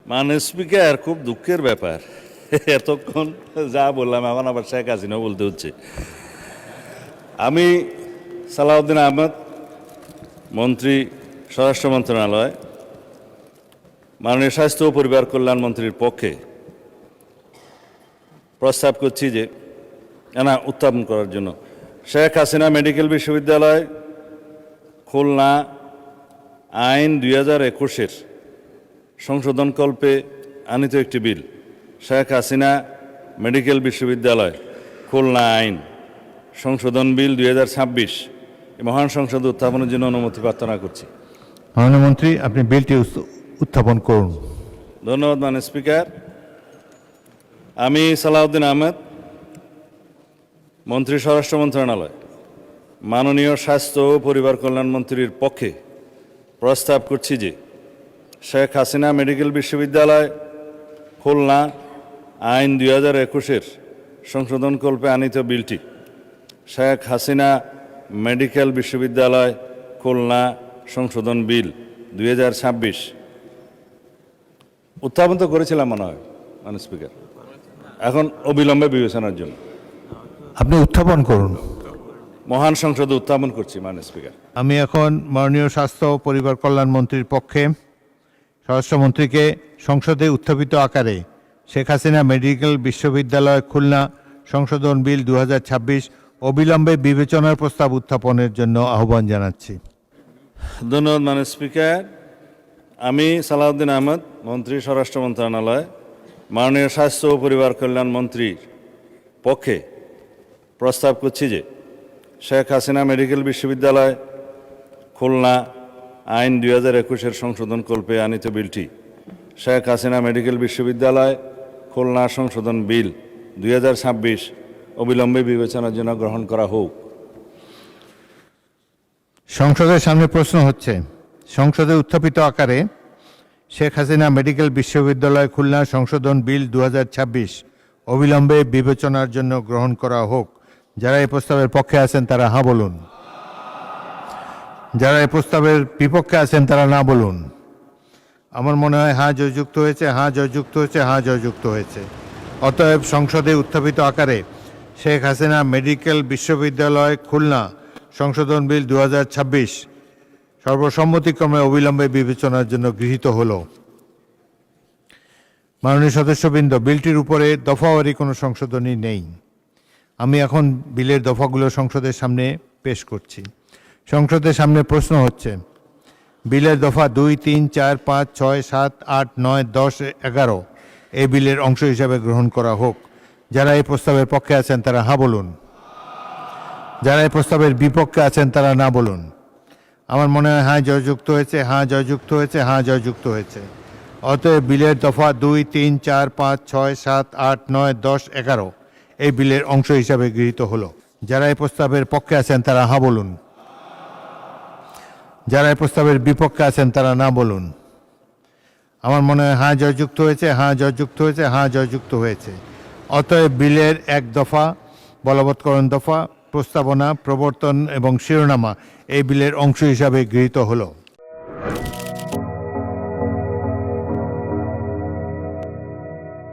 মাননীয় স্পিকার, খুব দুঃখের ব্যাপার, এতক্ষণ যা বললাম এখন আবার শেখ হাসিনাও বলতে হচ্ছে। আমি সালাউদ্দিন আহমেদ, মন্ত্রী, স্বরাষ্ট্র মন্ত্রণালয়, মাননীয় স্বাস্থ্য ও পরিবার কল্যাণ মন্ত্রীর পক্ষে প্রস্তাব করছি যে উত্থাপন করার জন্য শেখ হাসিনা মেডিকেল বিশ্ববিদ্যালয় খুলনা আইন 2021-এর সংশোধনকল্পে আনিত একটি বিল, শেখ হাসিনা মেডিকেল বিশ্ববিদ্যালয় খুলনা আইন সংশোধন বিল 2026 মহান সংসদে উত্থাপনের জন্য অনুমতি প্রার্থনা করছি। মাননীয় মন্ত্রী, আপনি বিলটি উত্থাপন করুন। ধন্যবাদ মাননীয় স্পিকার। আমি সালাউদ্দিন আহমেদ, মন্ত্রী, স্বরাষ্ট্র মন্ত্রণালয়, মাননীয় স্বাস্থ্য ও পরিবার কল্যাণ মন্ত্রীর পক্ষে প্রস্তাব করছি যে শেখ হাসিনা মেডিকেল বিশ্ববিদ্যালয় খুলনা আইন 2021-এর সংশোধনকল্পে আনিত বিলটি, শেখ হাসিনা মেডিকেল বিশ্ববিদ্যালয় খুলনা সংশোধন বিল 2026 উত্থাপন তো করেছিলাম মনে হয় মাননীয় স্পিকার, এখন অবিলম্বে বিবেচনার জন্য আপনি উত্থাপন করুন। মহান সংসদে উত্থাপন করছি মাননীয় স্পিকার। আমি এখন মাননীয় স্বাস্থ্য ও পরিবার কল্যাণ মন্ত্রীর পক্ষে স্বরাষ্ট্রমন্ত্রীকে সংসদে উত্থাপিত আকারে শেখ হাসিনা মেডিকেল বিশ্ববিদ্যালয় খুলনা সংশোধন বিল 2026 অবিলম্বে বিবেচনার প্রস্তাব উত্থাপনের জন্য আহ্বান জানাচ্ছি। ধন্যবাদ মাননীয় স্পিকার। আমি সালাউদ্দিন আহমেদ, মন্ত্রী, স্বরাষ্ট্র মন্ত্রণালয়, মাননীয় স্বাস্থ্য ও পরিবার কল্যাণ মন্ত্রীর পক্ষে প্রস্তাব করছি যে শেখ হাসিনা মেডিকেল বিশ্ববিদ্যালয় খুলনা আইন 2021-এর সংশোধনকল্পে আনিত বিলটি, শেখ হাসিনা মেডিকেল বিশ্ববিদ্যালয় খুলনা সংশোধন বিল 2026 অবিলম্বে বিবেচনার জন্য গ্রহণ করা হোক। সংসদের সামনে প্রশ্ন হচ্ছে, সংসদে উত্থাপিত আকারে শেখ হাসিনা মেডিকেল বিশ্ববিদ্যালয় খুলনা সংশোধন বিল 2026 অবিলম্বে বিবেচনার জন্য গ্রহণ করা হোক। যারা এই প্রস্তাবের পক্ষে আছেন তারা হাঁ বলুন, যারা এই প্রস্তাবের বিপক্ষে আছেন তারা না বলুন। আমার মনে হয় হাঁ জয়যুক্ত হয়েছে, হাঁ জয়যুক্ত হয়েছে, হাঁ জয়যুক্ত হয়েছে। অতএব সংসদে উত্থাপিত আকারে শেখ হাসিনা মেডিকেল বিশ্ববিদ্যালয় খুলনা সংশোধন বিল 2026 সর্বসম্মতিক্রমে অবিলম্বে বিবেচনার জন্য গৃহীত হল। মাননীয় সদস্যবৃন্দ, বিলটির উপরে দফাওয়ারি কোনো সংশোধনী নেই। আমি এখন বিলের দফাগুলো সংসদের সামনে পেশ করছি। সংসদের সামনে প্রশ্ন হচ্ছে, বিলের দফা 2, 3, 4, 5, 6, 7, 8, 9, 10, 11 এই বিলের অংশ হিসাবে গ্রহণ করা হোক। যারা এই প্রস্তাবের পক্ষে আছেন তারা হাঁ বলুন, যারা এই প্রস্তাবের বিপক্ষে আছেন তারা না বলুন। আমার মনে হয় হাঁ জয়যুক্ত হয়েছে, হাঁ জয়যুক্ত হয়েছে, হাঁ জয়যুক্ত হয়েছে। অতএব বিলের দফা 2, 3, 4, 5, 6, 7, 8, 9, 10, 11 এই বিলের অংশ হিসাবে গৃহীত হলো। যারা এই প্রস্তাবের পক্ষে আছেন তারা হাঁ বলুন, যারা এই প্রস্তাবের বিপক্ষে আছেন তারা না বলুন। আমার মনে হয় হাঁ জয়যুক্ত হয়েছে, হাঁ জয়যুক্ত হয়েছে, হাঁ জয়যুক্ত হয়েছে। অতএব বিলের এক দফা, বলবৎকরণ দফা, প্রস্তাবনা, প্রবর্তন এবং শিরোনামা এই বিলের অংশ হিসাবে গৃহীত হলো।